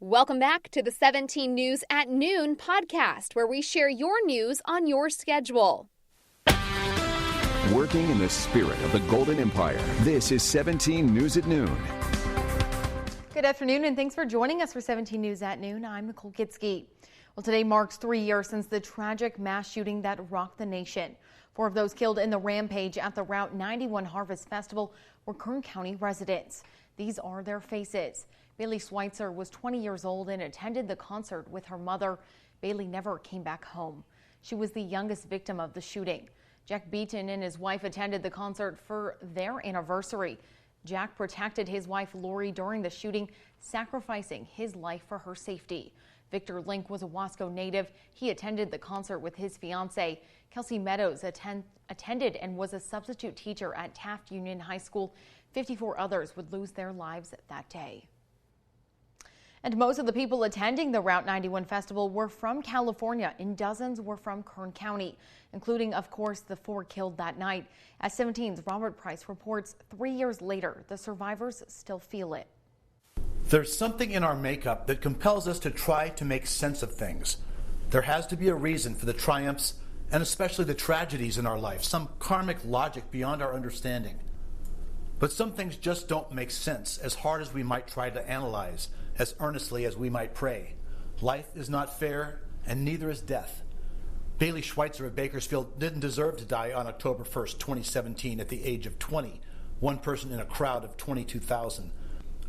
Welcome back to the 17 News at Noon podcast, where we share your news on your schedule. Working in the spirit of the Golden Empire, this is 17 News at Noon. Good afternoon, and thanks for joining us for 17 News at Noon. I'm Nicole Kitsky. Well, today marks 3 years since the tragic mass shooting that rocked the nation. 4 of those killed in the rampage at the Route 91 Harvest Festival were Kern County residents. These are their faces. Bailey Schweitzer was 20 years old and attended the concert with her mother. Bailey never came back home. She was the youngest victim of the shooting. Jack Beaton and his wife attended the concert for their anniversary. Jack protected his wife Lori during the shooting, sacrificing his life for her safety. Victor Link was a Wasco native. He attended the concert with his fiancee. Kelsey Meadows attended and was a substitute teacher at Taft Union High School. 54 others would lose their lives that day. And most of the people attending the Route 91 Festival were from California, and dozens were from Kern County, including, of course, the 4 killed that night. As 17's Robert Price reports, 3 years later, the survivors still feel it. There's something in our makeup that compels us to try to make sense of things. There has to be a reason for the triumphs and especially the tragedies in our life, some karmic logic beyond our understanding. But some things just don't make sense, as hard as we might try to analyze, as earnestly as we might pray. Life is not fair, and neither is death. Bailey Schweitzer of Bakersfield didn't deserve to die on October 1st, 2017 at the age of 20, one person in a crowd of 22,000.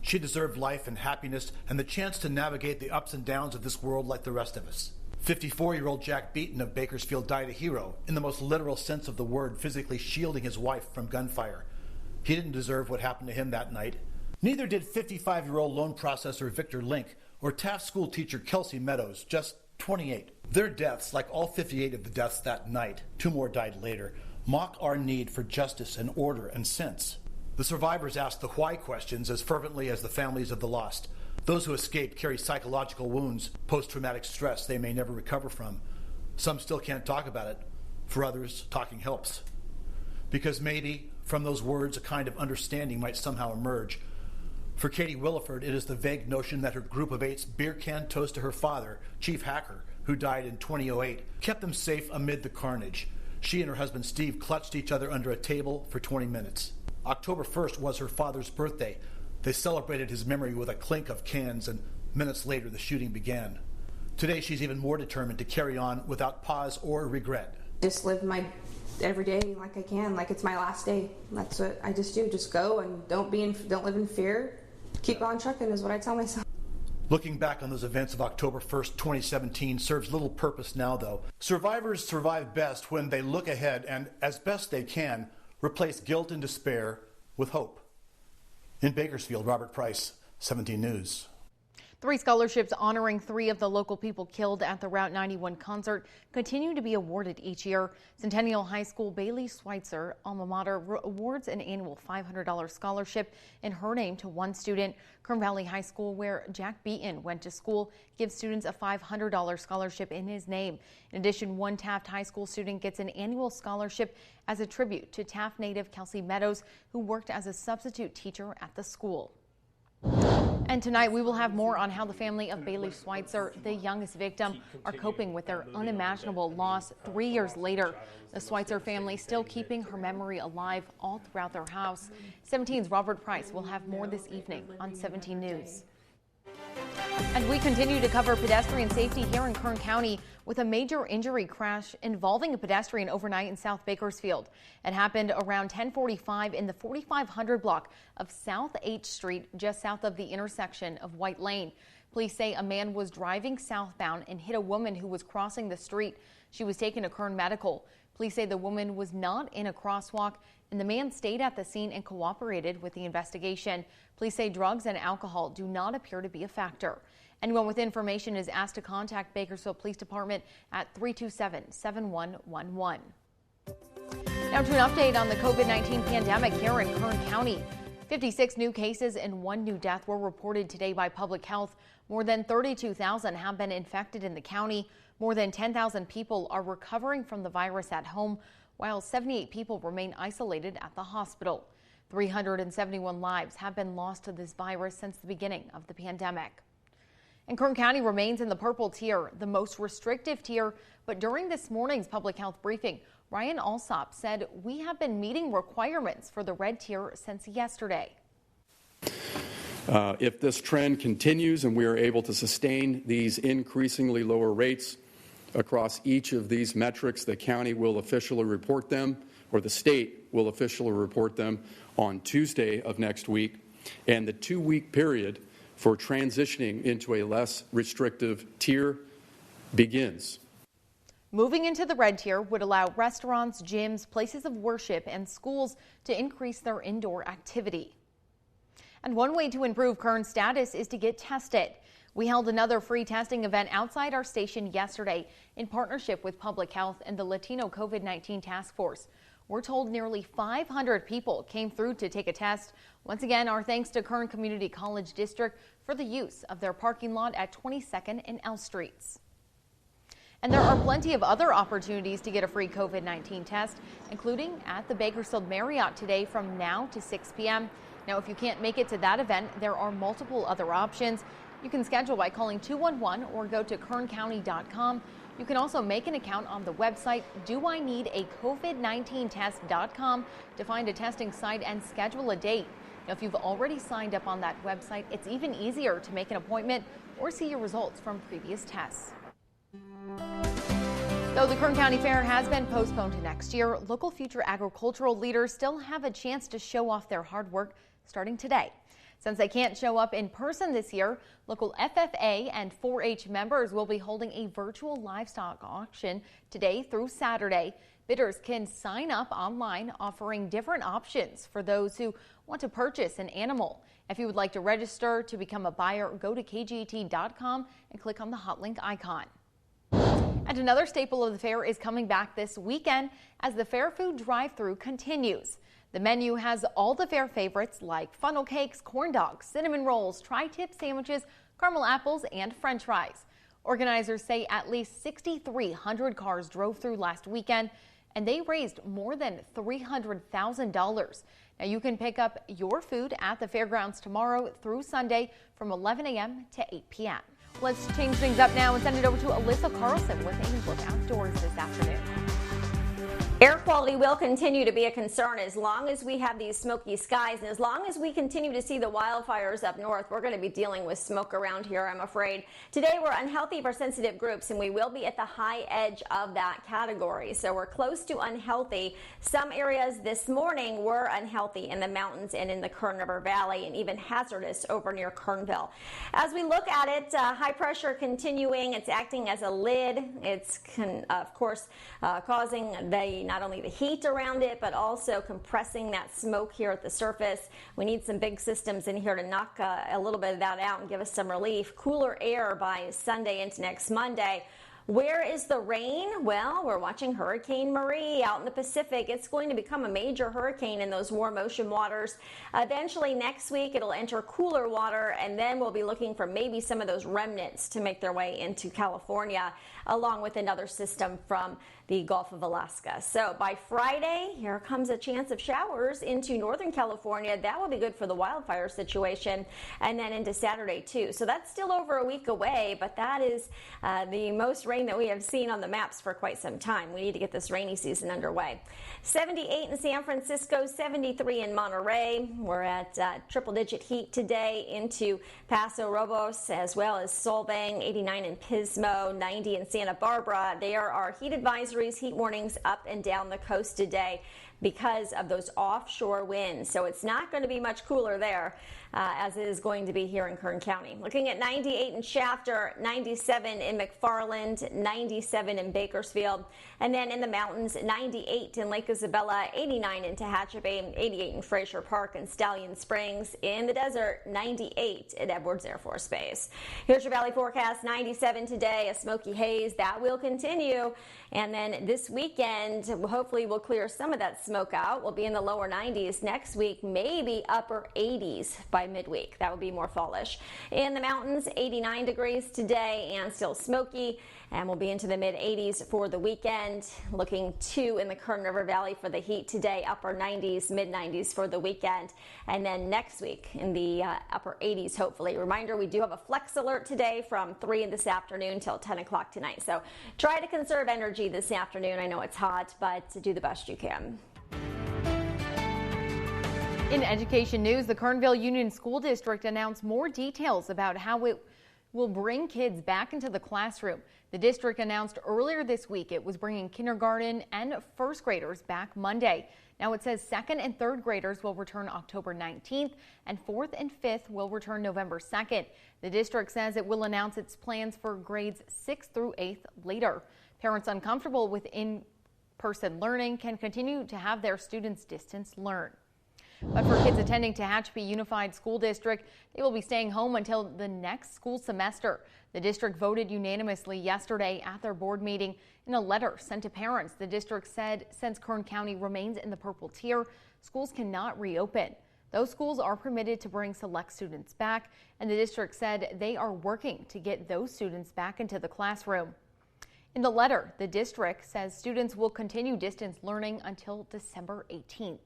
She deserved life and happiness and the chance to navigate the ups and downs of this world like the rest of us. 54-year-old Jack Beaton of Bakersfield died a hero, in the most literal sense of the word, physically shielding his wife from gunfire. He didn't deserve what happened to him that night. Neither did 55-year-old loan processor Victor Link or Taft school teacher Kelsey Meadows, just 28. Their deaths, like all 58 of the deaths that night, 2 more died later, mock our need for justice and order and sense. The survivors ask the why questions as fervently as the families of the lost. Those who escaped carry psychological wounds, post-traumatic stress they may never recover from. Some still can't talk about it. For others, talking helps. Because maybe from those words a kind of understanding might somehow emerge. For Katie Williford, it is the vague notion that her group of 8's beer can toast to her father, Chief Hacker, who died in 2008, kept them safe amid the carnage. She and her husband Steve clutched each other under a table for 20 minutes. October 1st was her father's birthday. They celebrated his memory with a clink of cans, and minutes later the shooting began. Today she's even more determined to carry on without pause or regret. Just live my every day like I can, like it's my last day. That's what I just do. Just go and don't live in fear. Keep on trucking is what I tell myself. Looking back on those events of October 1st, 2017 serves little purpose now, though. Survivors survive best when they look ahead and, as best they can, replace guilt and despair with hope. In Bakersfield, Robert Price, 17 News. 3 scholarships honoring 3 of the local people killed at the Route 91 concert continue to be awarded each year. Centennial High School Bailey Schweitzer alma mater awards an annual $500 scholarship in her name to one student. Kern Valley High School, where Jack Beaton went to school, gives students a $500 scholarship in his name. In addition, one Taft High School student gets an annual scholarship as a tribute to Taft native Kelsey Meadows, who worked as a substitute teacher at the school. And tonight we will have more on how the family of Bailey Schweitzer, the youngest victim, are coping with their unimaginable loss 3 years later. The Schweitzer family still keeping her memory alive all throughout their house. 17's Robert Price will have more this evening on 17 News. And we continue to cover pedestrian safety here in Kern County with a major injury crash involving a pedestrian overnight in South Bakersfield. It happened around 10:45 in the 4500 block of South H Street, just south of the intersection of White Lane. Police say a man was driving southbound and hit a woman who was crossing the street. She was taken to Kern Medical. Police say the woman was not in a crosswalk and the man stayed at the scene and cooperated with the investigation. Police say drugs and alcohol do not appear to be a factor. Anyone with information is asked to contact Bakersfield Police Department at 327-7111. Now to an update on the COVID-19 pandemic here in Kern County. 56 new cases and 1 new death were reported today by Public Health. More than 32,000 have been infected in the county. More than 10,000 people are recovering from the virus at home, while 78 people remain isolated at the hospital. 371 lives have been lost to this virus since the beginning of the pandemic. And Kern County remains in the purple tier, the most restrictive tier. But during this morning's public health briefing, Ryan Alsop said we have been meeting requirements for the red tier since yesterday. If this trend continues and we are able to sustain these increasingly lower rates across each of these metrics, the county will officially report them, or the state will officially report them on Tuesday of next week. And the 2-week period for transitioning into a less restrictive tier begins. Moving into the red tier would allow restaurants, gyms, places of worship, and schools to increase their indoor activity. And one way to improve Kern's status is to get tested. We held another free testing event outside our station yesterday in partnership with Public Health and the Latino COVID-19 Task Force. We're told nearly 500 people came through to take a test. Once again, our thanks to Kern Community College District for the use of their parking lot at 22nd and L Streets. And there are plenty of other opportunities to get a free COVID-19 test, including at the Bakersfield Marriott today from now to 6 p.m. Now, if you can't make it to that event, there are multiple other options. You can schedule by calling 211 or go to kerncounty.com. You can also make an account on the website doineedacovid19test.com to find a testing site and schedule a date. Now, if you've already signed up on that website, it's even easier to make an appointment or see your results from previous tests. Though the Kern County Fair has been postponed to next year, local future agricultural leaders still have a chance to show off their hard work starting today. Since they can't show up in person this year, local FFA and 4-H members will be holding a virtual livestock auction today through Saturday. Bidders can sign up online, offering different options for those who want to purchase an animal. If you would like to register to become a buyer, go to KGET.com and click on the hot link icon. And another staple of the fair is coming back this weekend as the fair food drive-thru continues. The menu has all the fair favorites like funnel cakes, corn dogs, cinnamon rolls, tri-tip sandwiches, caramel apples, and french fries. Organizers say at least 6,300 cars drove through last weekend, and they raised more than $300,000. Now you can pick up your food at the fairgrounds tomorrow through Sunday from 11 a.m. to 8 p.m. Let's change things up now and send it over to Alyssa Carlson with Amy's Look Outdoors this afternoon. Air quality will continue to be a concern as long as we have these smoky skies, and as long as we continue to see the wildfires up north. We're going to be dealing with smoke around here, I'm afraid. Today we're unhealthy for sensitive groups, and we will be at the high edge of that category. So we're close to unhealthy. Some areas this morning were unhealthy in the mountains and in the Kern River Valley, and even hazardous over near Kernville. As we look at it, high pressure continuing. It's acting as a lid. It's of course causing not only the heat around it, but also compressing that smoke here at the surface. We need some big systems in here to knock a little bit of that out and give us some relief. Cooler air by Sunday into next Monday. Where is the rain? Well, we're watching Hurricane Marie out in the Pacific. It's going to become a major hurricane in those warm ocean waters. Eventually next week, it'll enter cooler water, and then we'll be looking for maybe some of those remnants to make their way into California, along with another system from the Gulf of Alaska. So by Friday, here comes a chance of showers into Northern California. That will be good for the wildfire situation, and then into Saturday too. So that's still over a week away, but that is the most rain that we have seen on the maps for quite some time. We need to get this rainy season underway. 78 in San Francisco, 73 in Monterey. We're at triple-digit heat today into Paso Robles as well as Solvang, 89 in Pismo, 90 in Santa Barbara. There are heat advisories, heat warnings up and down the coast today because of those offshore winds. So it's not going to be much cooler there as it is going to be here in Kern County. Looking at 98 in Shafter, 97 in McFarland, 97 in Bakersfield, and then in the mountains, 98 in Lake Isabella, 89 in Tehachapi, 88 in Fraser Park and Stallion Springs. In the desert, 98 at Edwards Air Force Base. Here's your valley forecast. 97 today, a smoky haze that will continue, and then this weekend hopefully we'll clear some of that smoke out. We'll be in the lower 90s next week, maybe upper 80s by midweek. That would be more fallish. In the mountains, 89 degrees today and still smoky. And we'll be into the mid-80s for the weekend. Looking to in the Kern River Valley for the heat today, upper 90s, mid-90s for the weekend. And then next week in the upper 80s, hopefully. Reminder, we do have a flex alert today from 3 this afternoon till 10 o'clock tonight. So try to conserve energy this afternoon. I know it's hot, but do the best you can. In education news, the Kernville Union School District announced more details about how it will bring kids back into the classroom. The district announced earlier this week it was bringing kindergarten and first graders back Monday. Now it says second and third graders will return October 19th and fourth and fifth will return November 2nd. The district says it will announce its plans for grades 6th through 8th later. Parents uncomfortable with in-person learning can continue to have their students distance learn. But for kids attending Tehachapi Unified School District, they will be staying home until the next school semester. The district voted unanimously yesterday at their board meeting. In a letter sent to parents, the district said since Kern County remains in the purple tier, schools cannot reopen. Those schools are permitted to bring select students back, and the district said they are working to get those students back into the classroom. In the letter, the district says students will continue distance learning until December 18th.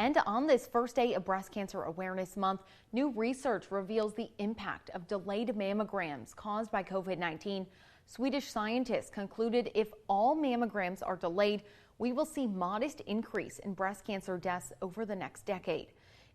And on this first day of Breast Cancer Awareness Month, new research reveals the impact of delayed mammograms caused by COVID-19. Swedish scientists concluded if all mammograms are delayed, we will see modest increase in breast cancer deaths over the next decade.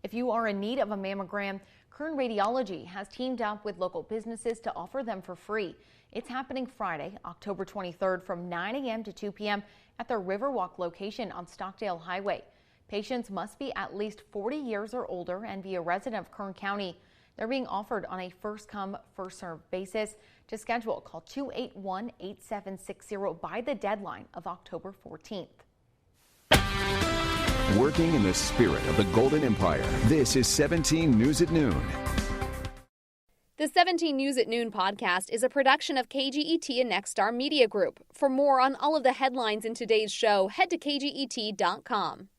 If you are in need of a mammogram, Kern Radiology has teamed up with local businesses to offer them for free. It's happening Friday, October 23rd from 9 a.m. to 2 p.m. at their Riverwalk location on Stockdale Highway. Patients must be at least 40 years or older and be a resident of Kern County. They're being offered on a first-come, first-served basis. To schedule, call 281-8760 by the deadline of October 14th. Working in the spirit of the Golden Empire, this is 17 News at Noon. The 17 News at Noon podcast is a production of KGET and Nexstar Media Group. For more on all of the headlines in today's show, head to KGET.com.